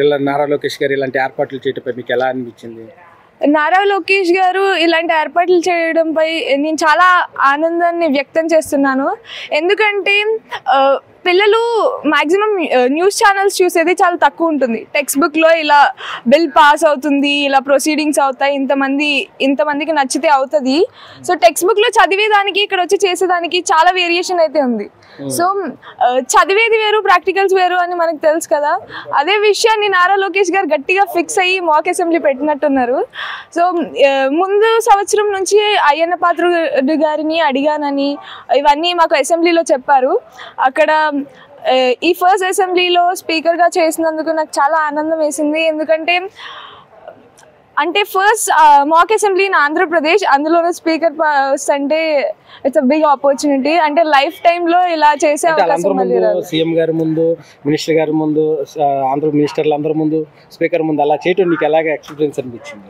నారా లోకేష్ గారు ఇలాంటి ఏర్పాట్లు చేయడంపై మీకు ఎలా అనిపించింది? నారా లోకేష్ గారు ఇలాంటి ఏర్పాట్లు చేయడంపై నేను చాలా ఆనందాన్ని వ్యక్తం చేస్తున్నాను. ఎందుకంటే పిల్లలు మ్యాక్సిమం న్యూస్ ఛానల్స్ చూసేది చాలా తక్కువ ఉంటుంది. టెక్స్ట్ బుక్లో ఇలా బిల్ పాస్ అవుతుంది, ఇలా ప్రొసీడింగ్స్ అవుతాయి, ఇంతమందికి నచ్చితే అవుతుంది. సో టెక్స్ట్ బుక్లో చదివేదానికి ఇక్కడ వచ్చి చేసేదానికి చాలా వేరియేషన్ అయితే ఉంది. సో చదివేది వేరు, ప్రాక్టికల్స్ వేరు అని మనకు తెలుసు కదా. అదే విషయాన్ని నారా లోకేష్ గారు గట్టిగా ఫిక్స్ అయ్యి మాక్ అసెంబ్లీ పెట్టినట్టున్నారు. సో ముందు సంవత్సరం నుంచి అయ్యన్న పాత్రుడు గారిని అడిగానని ఇవన్నీ మాకు అసెంబ్లీలో చెప్పారు. అక్కడ ఈ ఫస్ట్ అసెంబ్లీలో స్పీకర్గా చేసినందుకు నాకు చాలా ఆనందం వేసింది. ఎందుకంటే first mock assembly in Andhra Pradesh, అందులోనే స్పీకర్ అంటే ఇట్స్ అ బిగ్ ఆపర్చునిటీ. అంటే లైఫ్ టైంలో ఇలా చేసే అవకాశం మళ్ళీ రాదు. సీఎం గారి ముందు, మినిస్టర్ గారి ముందు, ఆంధ్ర మినిస్టర్లు అందరి ముందు, స్పీకర్ ముందు అలా చేయటం నీకు ఎలాగ ఎక్స్పీరియన్స్ అనిపించింది?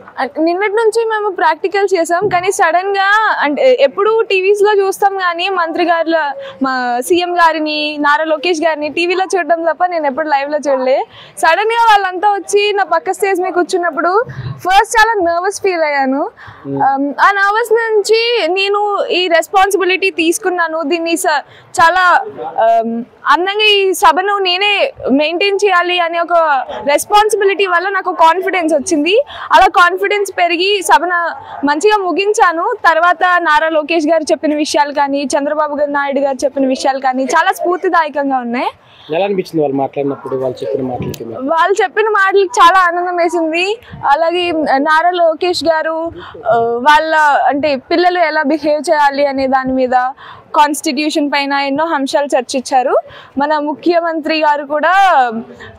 నిన్నటి నుంచి మేము ప్రాక్టికల్ చేసాం, కానీ సడన్ గా అంటే ఎప్పుడు టీవీస్ లో చూస్తాం కానీ మంత్రి గారు, మా సీఎం గారిని, నారా లోకేష్ గారిని టీవీలో చూడడం తప్ప నేను ఎప్పుడు లైవ్ లో చూడలే. సడన్ గా వాళ్ళంతా వచ్చి నా పక్క స్టేజ్ మీద కూర్చున్నప్పుడు ఫస్ట్ చాలా నర్వస్ ఫీల్ అయ్యాను. ఆ నర్వస్ నుంచి నేను ఈ రెస్పాన్సిబిలిటీ తీసుకున్నాను. దీన్ని చాలా అందంగా ఈ సభను నేనే మెయింటైన్ చేయాలి అనే ఒక రెస్పాన్సిబిలిటీ వల్ల నాకు కాన్ఫిడెన్స్ వచ్చింది. అలా కాన్ఫిడెన్స్ పెరిగి సభను మంచిగా ముగించాను. తర్వాత నారా లోకేష్ గారు చెప్పిన విషయాలు కానీ, చంద్రబాబు నాయుడు గారు చెప్పిన విషయాలు కానీ చాలా స్ఫూర్తిదాయకంగా ఉన్నాయి. ఎలా అనిపించింది వాళ్ళు మాట్లాడినప్పుడు? వాళ్ళు చెప్పిన మాటలకు చాలా ఆనందం వేసింది. అలాగే నారా లోకేష్ గారు వాళ్ళ అంటే పిల్లలు ఎలా బిహేవ్ చేయాలి అనే దాని మీద, కాన్స్టిట్యూషన్ పైన ఎన్నో అంశాలు చర్చించారు. మన ముఖ్యమంత్రి గారు కూడా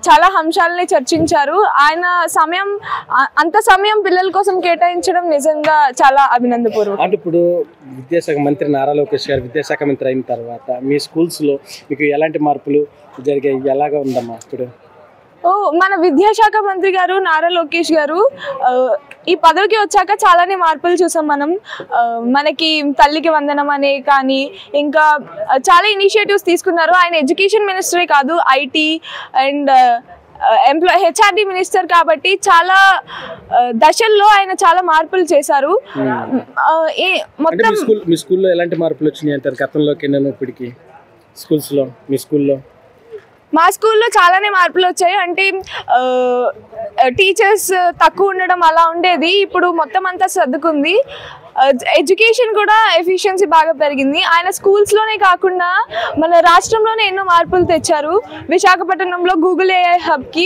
చాలా అంశాలని చర్చించారు. ఆయన అంత సమయం పిల్లల కోసం కేటాయించడం నిజంగా చాలా అభినందనపూర్వకం. అంటే ఇప్పుడు విద్యాశాఖ మంత్రి నారా లోకేష్ గారు విద్యాశాఖ మంత్రి అయిన తర్వాత మీ స్కూల్స్లో మీకు ఎలాంటి మార్పులు జరిగాయి? ఎలాగా ఉందమ్మా ఇప్పుడు? మన విద్యాశాఖ మంత్రి గారు నారా లోకేష్ గారు ఈ పదవికి వచ్చాక చాలానే మార్పులు చూసాం మనం. మనకి తల్లికి వందనం అనే కానీ ఇంకా చాలా ఇనిషియేటివ్స్ తీసుకున్నారు. ఆయన ఎడ్యుకేషన్ మినిస్టరే కాదు, ఐటీ అండ్ హెచ్ఆర్డి మినిస్టర్ కాబట్టి చాలా దశల్లో ఆయన చాలా మార్పులు చేశారు. మొత్తం మీ స్కూల్లో ఎలాంటి మార్పులు వచ్చినాయి అంటారు గతంలోకి ఇప్పటికి? మీ స్కూల్లో మా స్కూల్లో చాలానే మార్పులు వచ్చాయి. అంటే టీచర్స్ తక్కువ ఉండడం అలా ఉండేది, ఇప్పుడు మొత్తం అంతా సర్దుకుంది. ఎడ్యుకేషన్ కూడా ఎఫిషియన్సీ బాగా పెరిగింది. ఆయన స్కూల్స్లోనే కాకుండా మన రాష్ట్రంలోనే ఎన్నో మార్పులు తెచ్చారు. విశాఖపట్నంలో గూగుల్ ఏఐ హబ్కి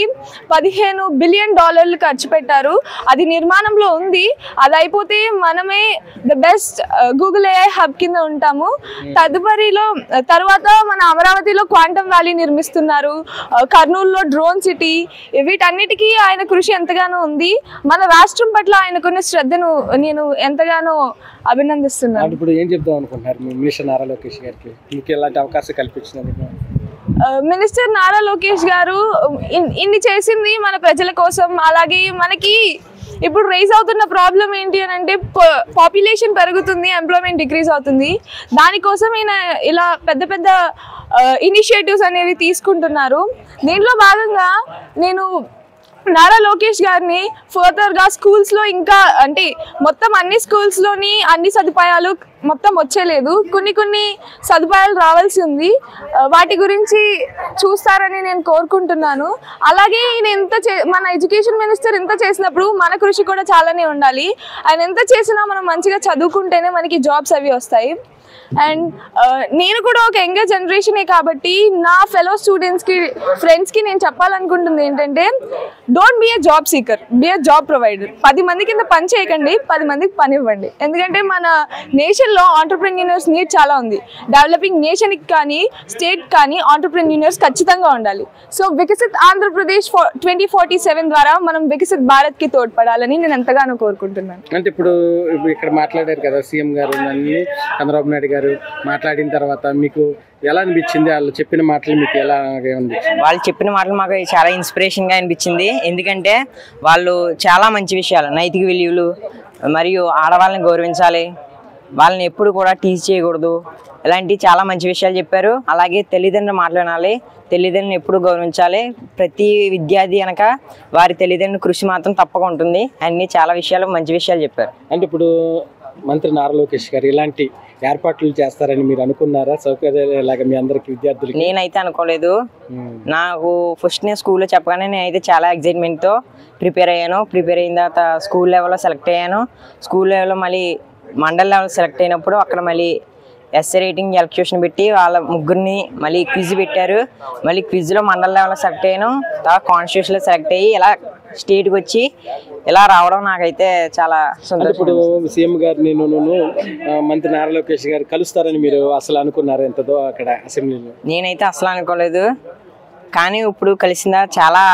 $15 బిలియన్ ఖర్చు పెట్టారు. అది నిర్మాణంలో ఉంది. అది అయిపోతే మనమే the best Google AI hub కింద ఉంటాము. తర్వాత మన అమరావతిలో క్వాంటమ్ వ్యాలీ నిర్మిస్తున్నారు. కర్నూలులో డ్రోన్ సిటీ. వీటన్నిటికీ ఆయన కృషి ఎంతగానో ఉంది. మన రాష్ట్రం పట్ల ఆయనకున్న శ్రద్ధను నేను ఎంతగానో అభినందిస్తున్నాను. ఇప్పుడు ఏం చెప్దాం అనుకుంటున్నారు మినిస్టర్ నారా లోకేష్ గారికి? మీకు ఎలాంటి అవకాశం కల్పించినందుకు? మినిస్టర్ నారా లోకేష్ గారు ఇన్ని చేసింది మన ప్రజల కోసం. అలాగే మనకి ఇప్పుడు రైజ్ అవుతున్న ప్రాబ్లం ఏంటి అని అంటే పాపులేషన్ పెరుగుతుంది, ఎంప్లాయ్మెంట్ డిక్రీజ్ అవుతుంది. దానికోసం ఈయన ఇలా పెద్ద పెద్ద ఇనిషియేటివ్స్ అనేవి తీసుకుంటున్నారు. దీంట్లో భాగంగా నేను నారా లోకేష్ గారిని ఫర్దర్గా స్కూల్స్లో ఇంకా అంటే మొత్తం అన్ని స్కూల్స్లోని అన్ని సదుపాయాలు మొత్తం వచ్చేలేదు, కొన్ని సదుపాయాలు రావాల్సి ఉంది. వాటి గురించి చూస్తారని నేను కోరుకుంటున్నాను. అలాగే ఈయన మన ఎడ్యుకేషన్ మినిస్టర్ ఎంత చేసినప్పుడు మన కృషి కూడా చాలానే ఉండాలి. ఆయన ఎంత చేసినా మనం మంచిగా చదువుకుంటేనే మనకి జాబ్స్ అవి వస్తాయి. అండ్ నేను కూడా ఒక యంగర్ జనరేషనే కాబట్టి నా ఫెలో స్టూడెంట్స్కి, ఫ్రెండ్స్కి నేను చెప్పాలనుకుంటుంది ఏంటంటే, don't be a job seeker, be a job provider. 10 మంది కింద పని చేయకండి, 10 మందికి పని ఇవ్వండి. ఎందుకంటే మన నేషన్లో ఆంటర్ప్రెన్యూర్స్ నీడ్ చాలా ఉంది. డెవలపింగ్ నేషన్కి కానీ స్టేట్ కానీ ఆంటర్ప్రెన్యూర్స్ ఖచ్చితంగా ఉండాలి. సో వికసిత్ ఆంధ్రప్రదేశ్ 2047 ద్వారా మనం వికసిత్ భారత్కి తోడ్పడాలని నేను ఎంతగానో కోరుకుంటున్నాను. అంటే ఇప్పుడు ఇక్కడ మాట్లాడారు కదా సీఎం గారు, చంద్రబాబు నాయుడు గారు మాట్లాడిన తర్వాత మీకు ఎలా అనిపించింది? వాళ్ళు చెప్పిన మాటలు మీకు ఎలా అనిపించింది? వాళ్ళు చెప్పిన మాటలు మాకు చాలా ఇన్స్పిరేషన్గా అనిపించింది. ఎందుకంటే వాళ్ళు చాలా మంచి విషయాలు, నైతిక విలువలు మరియు ఆడవాళ్ళని గౌరవించాలి, వాళ్ళని ఎప్పుడు కూడా టీచ్ చేయకూడదు, ఇలాంటి చాలా మంచి విషయాలు చెప్పారు. అలాగే తల్లిదండ్రులు మాట్లాడాలి, తల్లిదండ్రులను ఎప్పుడు గౌరవించాలి, ప్రతి విద్యార్థి కనుక వారి తల్లిదండ్రుల కృషి మాత్రం తప్పక ఉంటుంది. అన్ని చాలా విషయాలు మంచి విషయాలు చెప్పారు. అంటే ఇప్పుడు మంత్రి నారా లోకేష్ గారు ఇలాంటి ఏర్పాట్లు చేస్తారని మీరు అనుకున్నారా? సౌకర్యాలు ఇలాగ మీ అందరికి విద్యార్థులకి? నేనైతే అనుకోలేదు. నాకు ఫస్ట్ నేను స్కూల్లో చెప్పగానే నేనైతే చాలా ఎగ్జైట్మెంట్తో ప్రిపేర్ అయ్యాను. ప్రిపేర్ అయిన తర్వాత స్కూల్ లెవెల్లో సెలెక్ట్ అయ్యాను. స్కూల్ లెవెల్లో మళ్ళీ మండల్ లెవెల్ సెలెక్ట్ అయినప్పుడు అక్కడ మళ్ళీ ఎస్ఏ రేటింగ్ ఎలక్యూషన్ పెట్టి వాళ్ళ ముగ్గురిని మళ్ళీ క్విజ్ పెట్టారు. మళ్ళీ క్విజ్లో మండల్ లెవెల్లో సెలెక్ట్ అయ్యాను. తర్వాత కాన్స్టిట్యూషన్లో సెలెక్ట్ అయ్యి ఇలా స్టేట్కి వచ్చి ఇలా రావడం నాకైతే చాలా సంతోషం. ఇప్పుడు సీఎం గారు నేను మంత్రి నారా లోకేష్ గారు కలుస్తారని మీరు అసలు అనుకున్నారు ఎంతదో అక్కడ అసెంబ్లీలో? నేనైతే అసలు అనుకోలేదు, కానీ ఇప్పుడు కలిసిందా చాలా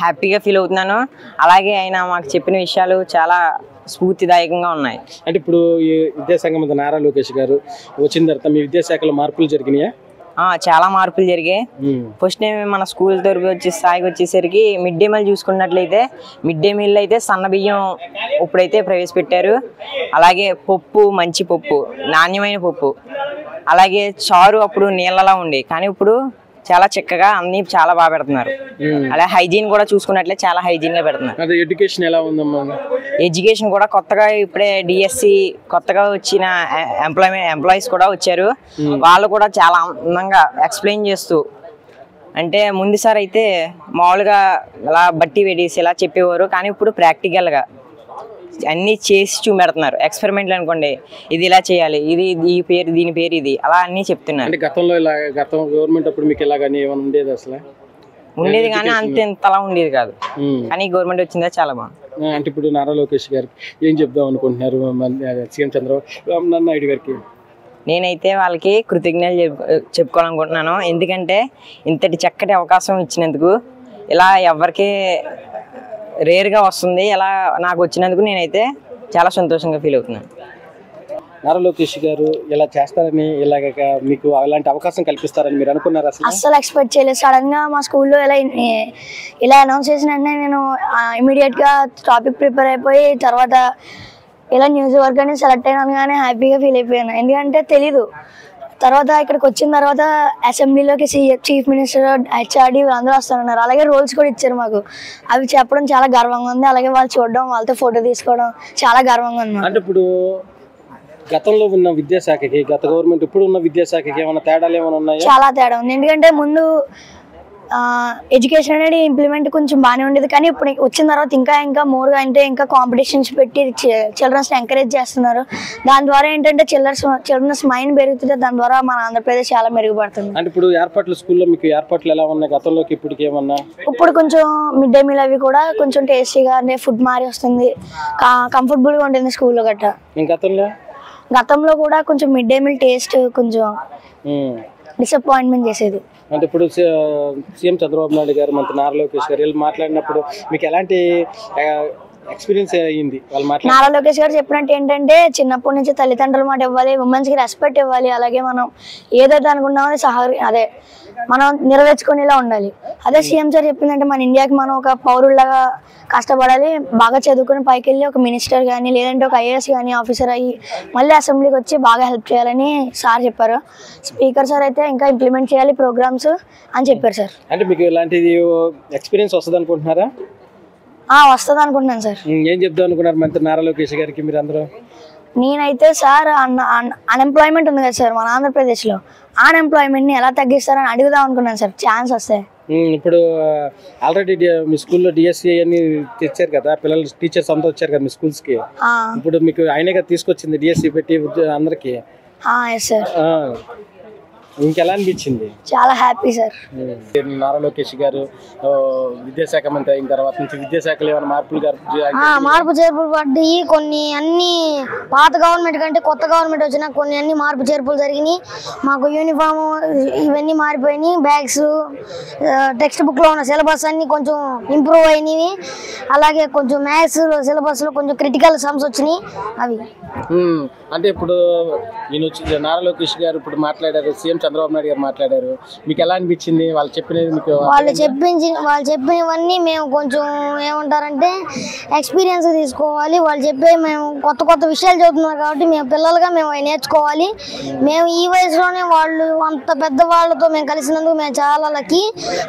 హ్యాపీగా ఫీల్ అవుతున్నాను. అలాగే ఆయన మాకు చెప్పిన విషయాలు చాలా స్ఫూర్తిదాయకంగా ఉన్నాయి. అంటే ఇప్పుడు ఈ విద్యాశాఖ మంత్రి నారా లోకేష్ గారు వచ్చిన తర్వాత మీ విద్యాశాఖలో మార్పులు జరిగినాయా? చాలా మార్పులు జరిగాయి. ఫస్ట్ మన స్కూల్ తరపు స్థాయికి వచ్చేసరికి మిడ్ డే మీల్ చూసుకున్నట్లయితే మిడ్ డే మీల్ అయితే సన్న బియ్యం ఇప్పుడైతే ప్రవేశపెట్టారు. అలాగే పప్పు, మంచి పప్పు, నాణ్యమైన పప్పు, అలాగే చారు అప్పుడు నీళ్ళలా ఉండే కానీ ఇప్పుడు చాలా చక్కగా అన్ని చాలా బాగా పెడుతున్నారు. అలాగే హైజీన్ కూడా చూసుకున్నట్లయితే చాలా హైజీన్ గా పెడుతున్నారు. ఎడ్యుకేషన్ ఎలా ఉందమ్మా? ఎడ్యుకేషన్ కూడా కొత్తగా ఇప్పుడే డిఎస్సి కొత్తగా వచ్చిన ఎంప్లాయీస్ కూడా వచ్చారు. వాళ్ళు కూడా చాలా అందంగా ఎక్స్ప్లెయిన్ చేస్తూ, అంటే ముందుసారి అయితే మామూలుగా ఇలా బట్టి వెడేసి ఇలా చెప్పేవారు, కానీ ఇప్పుడు ప్రాక్టికల్గా అన్నీ చేసి చూపెడుతున్నారు. ఎక్స్పెరిమెంట్లు అనుకోండి, ఇది ఇలా చేయాలి, ఇది ఈ పేరు, దీని పేరు ఇది, అలా అన్నీ చెప్తున్నారు. గతంలో ఇలా గవర్నమెంట్ అప్పుడు మీకు ఇలాగని ఏమైనా ఉండేది? అసలు ఉండేది కానీ ఇంతలా ఉండేది కాదు, కానీ గవర్నమెంట్ వచ్చిందా చాలా బాగుంది. అంటే ఇప్పుడు నారా లోకేష్ గారికి ఏం చెప్దాం అనుకుంటున్నారు సీఎం చంద్రబాబు నాయుడు గారికి? నేనైతే వాళ్ళకి కృతజ్ఞతలు చెప్పుకోవాలనుకుంటున్నాను. ఎందుకంటే ఇంతటి చక్కటి అవకాశం ఇచ్చినందుకు. ఇలా ఎవరికి రేర్గా వస్తుంది, ఇలా నాకు వచ్చినందుకు నేనైతే చాలా సంతోషంగా ఫీల్ అవుతున్నాను. నారా లోకేష్ గారు ఇలా చేస్తారని, ఇలాగ మీకు అలాంటి అవకాశం కల్పిస్తారని మీరు అనుకున్నారా? అస్సలు ఎక్స్పెక్ట్ చేయలేదు. సడన్ గా మా స్కూల్లో ఇలా అనౌన్స్ చేసిన వెంటనే నేను ఇమీడియట్ గా టాపిక్ ప్రిపేర్ అయిపోయి తర్వాత ఇలా న్యూస్ వర్క్ అని సెలెక్ట్ అయినాను, కానీ హ్యాపీగా ఫీల్ అయిపోయాను. ఎందుకంటే తెలీదు. తర్వాత ఇక్కడికి వచ్చిన తర్వాత అసెంబ్లీలోకి చీఫ్ మినిస్టర్, హెచ్ఆర్డీ వీళ్ళందరూ వస్తారన్నారు. అలాగే రోల్స్ కూడా ఇచ్చారు మాకు. అవి చెప్పడం చాలా గర్వంగా ఉంది. అలాగే వాళ్ళు చూడడం, వాళ్ళతో ఫోటో తీసుకోవడం చాలా గర్వంగా ఉంది. అంటే ఇప్పుడు గతంలో ఉన్న విద్యాశాఖకి, గత గవర్నమెంట్ ఇప్పుడు ఉన్న విద్యాశాఖకి ఏమైనా తేడాలు ఏమైనా ఉన్నాయా? చాలా తేడా ఉంది. ఎందుకంటే ముందు ఎడ్యుకేషన్ అనేది ఇంప్లిమెంట్ కొంచెం బాగానే ఉండేది, కానీ ఇప్పుడు వచ్చిన తర్వాత ఇంకా మోర్గా అంటే ఇంకా కాంపిటీషన్స్ పెట్టి చిల్డ్రన్స్ ఎంకరేజ్ చేస్తున్నారు. దాని ద్వారా ఏంటంటే చిల్డ్రన్స్ మైండ్ పెరుగుతుంది. దాని ద్వారా మన ఆంధ్రప్రదేశ్ చాలా మెరుగుపడుతుంది. అంటే ఇప్పుడు ఏర్పాట్లు స్కూల్లో మీకు ఏర్పాట్లు ఎలా ఉన్నాయి గతంలోకి ఇప్పటికి ఏమన్నా? ఇప్పుడు కొంచెం మిడ్ డే మీల్ అవి కూడా కొంచెం టేస్టీగా అంటే ఫుడ్ మారి వస్తుంది, కంఫర్టబుల్గా ఉంటుంది స్కూల్లో గట్రా. గతంలో కూడా కొంచెం మిడ్ డే మీల్ టేస్ట్ కొంచెం డిసప్పాయింట్మెంట్ చేసేది. అంటే ఇప్పుడు సీఎం చంద్రబాబు నాయుడు గారు, మంత్రి నారా లోకేష్ గారు వీళ్ళు మాట్లాడినప్పుడు మీకు ఎలాంటి ఎక్స్పీరియన్స్ అయ్యింది? నారా లోకేష్ గారు చెప్పినట్టు ఏంటంటే చిన్నప్పటి నుంచి తల్లిదండ్రుల మాట ఇవ్వాలి, ఉమెన్స్ కి రెస్పెక్ట్ ఇవ్వాలి, అలాగే మనం ఏదైతే అనుకున్నామో అదే మనం నెరవేర్చుకునేలా ఉండాలి. అదే సీఎం సార్ చెప్పిందంటే మన ఇండియాకి మనం ఒక పౌరుల్లాగా కష్టపడాలి, బాగా చదువుకుని పైకి వెళ్ళి ఒక మినిస్టర్ కానీ లేదంటే ఒక ఐఏఎస్ కానీ ఆఫీసర్ అయ్యి మళ్ళీ అసెంబ్లీకి వచ్చి బాగా హెల్ప్ చేయాలని సార్ చెప్పారు. స్పీకర్ సార్ అయితే ఇంకా ఇంప్లిమెంట్ చేయాలి ప్రోగ్రామ్స్ అని చెప్పారు సార్. అంటే మీకు ఇలాంటిది ఎక్స్పీరియన్స్ వస్తుంది అనుకుంటున్నారా? వస్తుంది అనుకుంటున్నాను సార్. ఏం చెప్దాం అనుకున్నారు మంత్రి నారా లోకేష్ గారికి మీరు అందరూ? నేనైతే సార్ అన్ఎంప్లాయ్మెంట్ ఉంది కదా సార్ మన ఆంధ్రప్రదేశ్లో, అన్ఎంప్లాయ్మెంట్ని ఎలా తగ్గిస్తారని అడుగుదాం అనుకున్నాను సార్ ఛాన్స్ వస్తే. ఇప్పుడు ఆల్రెడీ మీ స్కూల్లో డిఎస్సి అని తెచ్చారు కదా, పిల్లలు టీచర్స్ అంతా వచ్చారు కదా మీ స్కూల్స్కి. ఇప్పుడు మీకు ఆయనే తీసుకొచ్చింది డిఎస్సి పెట్టి అందరికి. Yes sir. ఇంకెలా అనిపించింది? చాలా హ్యాపీ సార్. నారా లోకేష్ గారు విద్యాశాఖ మంత్రి అయిన తర్వాత నుంచి విద్యాశాఖలో ఏమైనా మార్పు చేర్పులు పడ్డాయి. కొన్ని అన్ని పాత గవర్నమెంట్ కంటే కొత్త గవర్నమెంట్ వచ్చినా కొన్ని అన్ని మార్పు చేర్పులు జరిగినాయి. మాకు యూనిఫామ్ ఇవన్నీ మారిపోయినాయి, బ్యాగ్స్, టెక్స్ట్ బుక్ లో ఉన్న సిలబస్ అన్ని కొంచెం ఇంప్రూవ్ అయినవి. అలాగే కొంచెం మ్యాథ్స్ సిలబస్ లో కొంచెం క్రిటికల్ సమ్స్ వచ్చినాయి. అవి అంటే ఇప్పుడు నారా లోకేష్ గారు ఇప్పుడు మాట్లాడారు, సీఎం చంద్రబాబు నాయుడు గారు మాట్లాడారు, మీకు ఎలా అనిపించింది? వాళ్ళు చెప్పినది మీకు? వాళ్ళు చెప్పినవన్నీ మేము కొంచెం ఏమంటారంటే ఎక్స్పీరియన్స్ తీసుకోవాలి. వాళ్ళు చెప్పే మేము కొత్త విషయాలు చదువుతున్నారు కాబట్టి మేము పిల్లలుగా మేము అవి నేర్చుకోవాలి. మేము ఈ వయసులోనే వాళ్ళు అంత పెద్ద వాళ్ళతో మేము కలిసినందుకు మేము చాలా లక్కీ.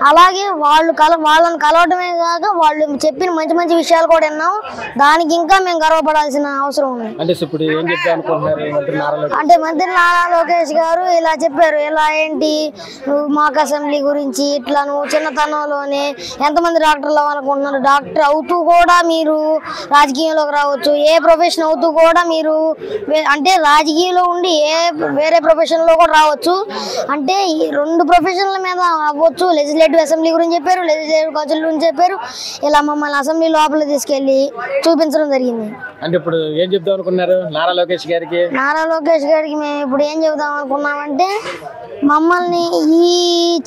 అలాగే వాళ్ళని కలవడమే కాక వాళ్ళు చెప్పిన మంచి విషయాలు కూడా విన్నాం. దానికి ఇంకా మేము గర్వపడాల్సిన అవసరం ఉంది. అంటే ఇప్పుడు ఏం చెప్తా అనుకుంటున్నారు అంటే మంత్రి నారా లోకేష్ గారు ఇలా చెప్పారు, ఇలా ఏంటి నువ్వు మాకు అసెంబ్లీ గురించి ఇట్లా నువ్వు చిన్నతనంలోనే ఎంతమంది డాక్టర్లు అవ్వాలనుకుంటున్నారు, డాక్టర్ అవుతూ కూడా మీరు రాజకీయంలోకి రావచ్చు, ఏ ప్రొఫెషన్ అవుతూ కూడా మీరు అంటే రాజకీయంలో ఉండి వేరే ప్రొఫెషన్లో కూడా రావచ్చు. అంటే ఈ 2 ప్రొఫెషన్ల మీద అవ్వచ్చు. లెజిస్లేటివ్ అసెంబ్లీ గురించి చెప్పారు, లెజిస్లేటివ్ కౌన్సిల్ గురించి చెప్పారు. ఇలా మమ్మల్ని అసెంబ్లీ లోపల తీసుకెళ్లి చూపించడం జరిగింది. అంటే ఇప్పుడు ఏం చెప్దాం అనుకున్నారు నారా లోకేష్ గారికి? నారా లోకేష్ గారికి మేము ఇప్పుడు ఏం చెబుదాం అనుకున్నామంటే మమ్మల్ని ఈ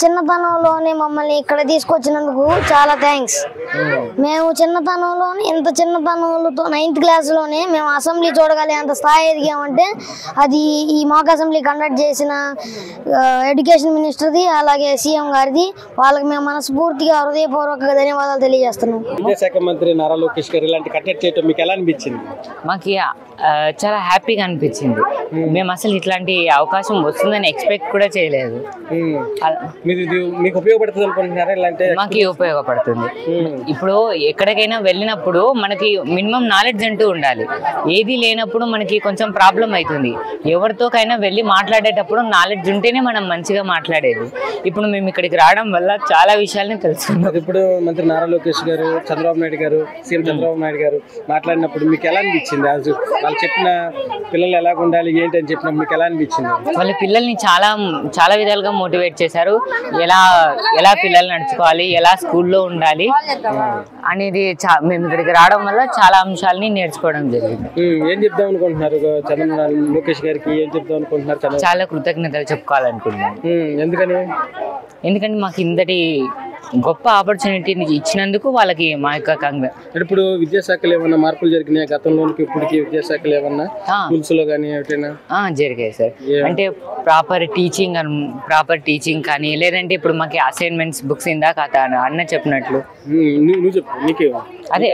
చిన్నతనంలోనే మమ్మల్ని ఇక్కడ తీసుకొచ్చినందుకు చాలా థ్యాంక్స్. మేము ఇంత చిన్నతనంలో 9th క్లాస్లోనే మేము అసెంబ్లీ చూడగలిగే అంత స్థాయి ఎదిగామంటే అది ఈ మాక్ అసెంబ్లీ కండక్ట్ చేసిన ఎడ్యుకేషన్ మినిస్టర్ది అలాగే సీఎం గారిది. వాళ్ళకి మేము మనస్ఫూర్తిగా హృదయపూర్వక ధన్యవాదాలు తెలియజేస్తున్నాం. విద్యాశాఖ మంత్రి నారా లోకేష్ గారు ఇలాంటి కండక్ట్ చేయడం మీకు ఎలా అనిపించింది? మాకు చాలా హ్యాపీగా అనిపించింది. మేము అసలు ఇట్లాంటి అవకాశం వస్తుందని ఎక్స్పెక్ట్ కూడా చేయలేదు. మీకు ఉపయోగపడుతుంది అనుకుంటున్నారా? ఇలాంటి మాకు ఉపయోగపడుతుంది. ఇప్పుడు ఎక్కడికైనా వెళ్ళినప్పుడు మనకి మినిమం నాలెడ్జ్ అంటూ ఉండాలి. ఏది లేనప్పుడు మనకి కొంచెం ప్రాబ్లం అవుతుంది. ఎవరితోకైనా వెళ్ళి మాట్లాడేటప్పుడు నాలెడ్జ్ ఉంటేనే మనం మంచిగా మాట్లాడేది. ఇప్పుడు మేము ఇక్కడికి రావడం వల్ల చాలా విషయాలని తెలుసుకున్నాం. ఇప్పుడు మంత్రి నారా లోకేష్ గారు, చంద్రబాబు నాయుడు గారు, సీఎం చంద్రబాబు నాయుడు గారు మాట్లాడినప్పుడు మీకు ఎలా అనిపించింది? వాళ్ళు చెప్పిన పిల్లలు ఎలా ఉండాలి ఏంటి అని చెప్పినప్పుడు మీకు ఎలా అనిపించింది? వాళ్ళ పిల్లల్ని చాలా విధాలుగా మోటివేట్ చేశారు. ఎలా పిల్లలు నడుచుకోవాలి, ఎలా స్కూల్లో ఉండాలి అనేది మేము ఇక్కడికి రావడం వల్ల చాలా అంశాలని నేర్చుకోవడం జరిగింది. ఏం చెప్దాం అనుకుంటున్నారు చంద్రబాబు లోకేష్ గారికి? ఏం చెప్దాం అనుకుంటున్నారు? చాలా కృతజ్ఞతలు చెప్పుకోవాలనుకుంటున్నాను. ఎందుకంటే మాకు ఇంతటి గొప్ప ఆపర్చునిటీని ఇచ్చినందుకు వాళ్ళకి మా యొక్క కాంగ్రెస్. ఇప్పుడు విద్యాశాఖలో ఏమన్నా మార్పులు జరిగినాయి గతంలోనికి ఇప్పటికి? విద్యాశాఖలో ఏమన్నా స్కూల్స్ లో కానీ జరిగాయి సార్. అంటే ప్రాపర్ టీచింగ్ కానీ లేదంటే ఇప్పుడు మాకు అసైన్మెంట్స్ బుక్స్ ఇందాక అన్న చెప్పినట్లు అదే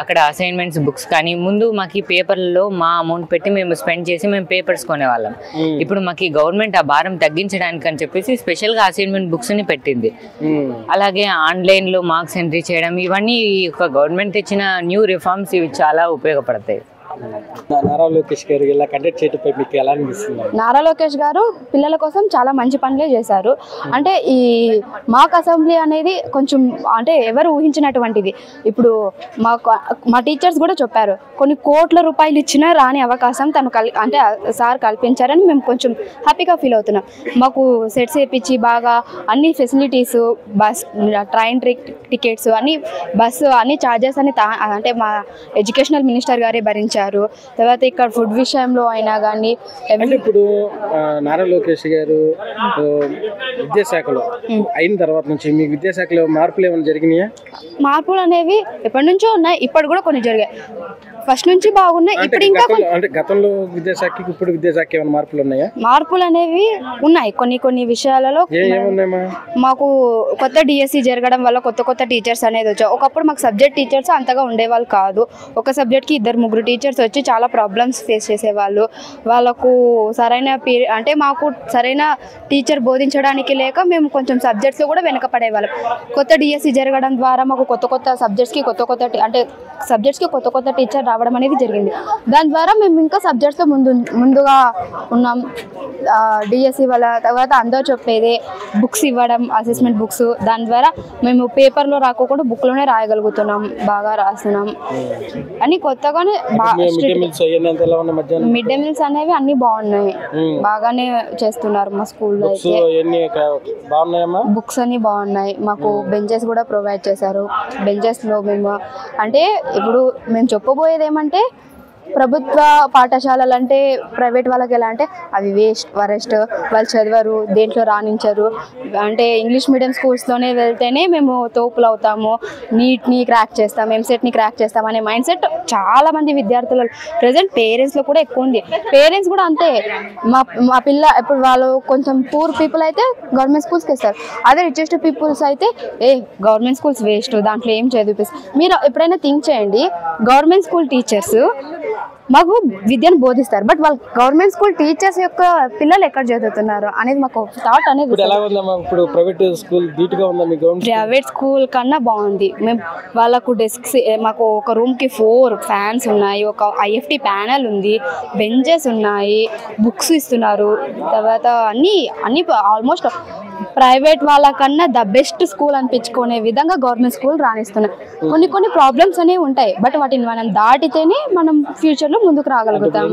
అక్కడ అసైన్మెంట్స్ బుక్స్ కానీ ముందు మాకు పేపర్లలో మా అమౌంట్ పెట్టి మేము స్పెండ్ చేసి మేము పేపర్స్ కొనేవాళ్ళం. ఇప్పుడు మాకు గవర్నమెంట్ ఆ భారం తగ్గించడానికి అని చెప్పేసి స్పెషల్ గా అసైన్మెంట్ బుక్స్ ని పెట్టింది. అలాగే ఆన్లైన్ లో మార్క్స్ ఎంట్రీ చేయడం, ఇవన్నీ గవర్నమెంట్ తెచ్చిన న్యూ రిఫార్మ్స్ ఇవి చాలా ఉపయోగపడతాయి. నారా లోకేష్ గారు ఇలా కండక్ట్ చేయడంపై మీకు ఎలా అనిపిస్తుంది? నారా లోకేష్ గారు పిల్లల కోసం చాలా మంచి పనులే చేశారు. అంటే ఈ మాక్ అసెంబ్లీ అనేది కొంచెం అంటే ఎవరు ఊహించినటువంటిది. ఇప్పుడు మా టీచర్స్ కూడా చెప్పారు, కొన్ని కోట్ల రూపాయలు ఇచ్చినా రాని అవకాశం తను అంటే సార్ కల్పించారని మేము కొంచెం హ్యాపీగా ఫీల్ అవుతున్నాం. మాకు సెట్స్ వేయించి బాగా అన్ని ఫెసిలిటీస్, బస్, ట్రైన్ టికెట్స్, అన్ని బస్సు అన్ని ఛార్జెస్ అని అంటే మా ఎడ్యుకేషనల్ మినిస్టర్ గారే భరించారు. తర్వాత ఇక్కడ ఫుడ్ విషయంలో అయినా కానీ ఇప్పుడు నారా లోకేష్ గారు విద్యాశాఖలో అయిన తర్వాత నుంచి మీ విద్యాశాఖలో మార్పులు ఏమైనా జరిగినాయా? మార్పులు అనేవి ఎప్పటి నుంచో ఉన్నాయి, ఇప్పుడు కూడా కొన్ని జరిగాయి. ఫస్ట్ నుంచి బాగున్నాయి. ఇప్పుడు ఇంకా గతంలో విద్యాశాఖకి ఇప్పుడు విద్యాశాఖ ఏమైనా మార్పులు ఉన్నాయా? మార్పులు అనేవి ఉన్నాయి కొన్ని విషయాలలో. మాకు కొత్త డిఎస్సి జరగడం వల్ల కొత్త టీచర్స్ అనేది వచ్చారు. ఒకప్పుడు మాకు సబ్జెక్ట్ టీచర్స్ అంతగా ఉండేవాళ్ళు కాదు. ఒక సబ్జెక్ట్కి 2-3 టీచర్స్ వచ్చి చాలా ప్రాబ్లమ్స్ ఫేస్ చేసేవాళ్ళు. వాళ్ళకు సరైన అంటే మాకు సరైన టీచర్ బోధించడానికి లేక మేము కొంచెం సబ్జెక్ట్స్లో కూడా వెనకపడేవాళ్ళం. కొత్త డిఎస్సి జరగడం ద్వారా మాకు కొత్త సబ్జెక్ట్స్కి కొత్త టీచర్ రావడం అనేది జరిగింది. దాని ద్వారా మేము ఇంకా సబ్జెక్ట్స్లో ముందుగా ఉన్నాం. డిఎస్సి వల్ల తర్వాత అందరూ చెప్పేది బుక్స్ ఇవ్వడం, అసెస్మెంట్ బుక్స్, దాని ద్వారా మేము పేపర్లో రాకోకుండా బుక్లోనే రాయగలుగుతున్నాం, బాగా రాస్తున్నాం అని. కొత్తగానే మిడ్ డే మీల్స్ అనేవి అన్ని బాగున్నాయి, బాగానే చేస్తున్నారు మా స్కూల్లో. అయితే బుక్స్ అన్ని బాగున్నాయి. మాకు బెంచెస్ కూడా ప్రొవైడ్ చేశారు. బెంచెస్లో మేము అంటే ఇప్పుడు మేము చెప్పబోయేది ఏమంటే ప్రభుత్వ పాఠశాలలు అంటే ప్రైవేట్ వాళ్ళకి ఎలా అంటే అవి వరెస్ట్, వాళ్ళు చదవరు, దేంట్లో రాణించరు. అంటే ఇంగ్లీష్ మీడియం స్కూల్స్లోనే వెళ్తేనే మేము తోపులు అవుతాము, నీట్ని క్రాక్ చేస్తాం, ఎంసెట్ని క్రాక్ చేస్తాం అనే మైండ్ సెట్ చాలా మంది విద్యార్థులు ప్రజెంట్ పేరెంట్స్లో కూడా ఎక్కువ ఉంది. పేరెంట్స్ కూడా అంతే, మా పిల్ల ఇప్పుడు వాళ్ళు కొంచెం పూర్ పీపుల్ అయితే గవర్నమెంట్ స్కూల్స్కి ఇస్తారు, అదే రిచెస్ట్ పీపుల్స్ అయితే గవర్నమెంట్ స్కూల్స్ వేస్ట్, దాంట్లో ఏం చదివిస్తారు. మీరు ఎప్పుడైనా థింక్ చేయండి, గవర్నమెంట్ స్కూల్ టీచర్స్ మాకు విద్యను బోధిస్తారు, బట్ వాళ్ళు గవర్నమెంట్ స్కూల్ టీచర్స్ యొక్క పిల్లలు ఎక్కడ చదువుతున్నారు అనేది మాకు థాట్ అనేది. ఇప్పుడు ప్రైవేట్ స్కూల్ ధీటుగా ఉందా? మీ ప్రైవేట్ స్కూల్ కన్నా బాగుంది. మేము వాళ్ళకు డెస్క్స్, మాకు ఒక రూమ్కి 4 ఫ్యాన్స్ ఉన్నాయి, ఒక IFT ప్యానల్ ఉంది, బెంచెస్ ఉన్నాయి, బుక్స్ ఇస్తున్నారు. తర్వాత అన్నీ ఆల్మోస్ట్ ప్రైవేట్ వాళ్ళకన్నా ద బెస్ట్ స్కూల్ అనిపించుకునే విధంగా గవర్నమెంట్ స్కూల్ రాణిస్తున్నాయి. కొన్ని ప్రాబ్లమ్స్ అనేవి ఉంటాయి, బట్ వాటిని మనం దాటితేనే మనం ఫ్యూచర్లో ముందుకు రాగలుగుతాం.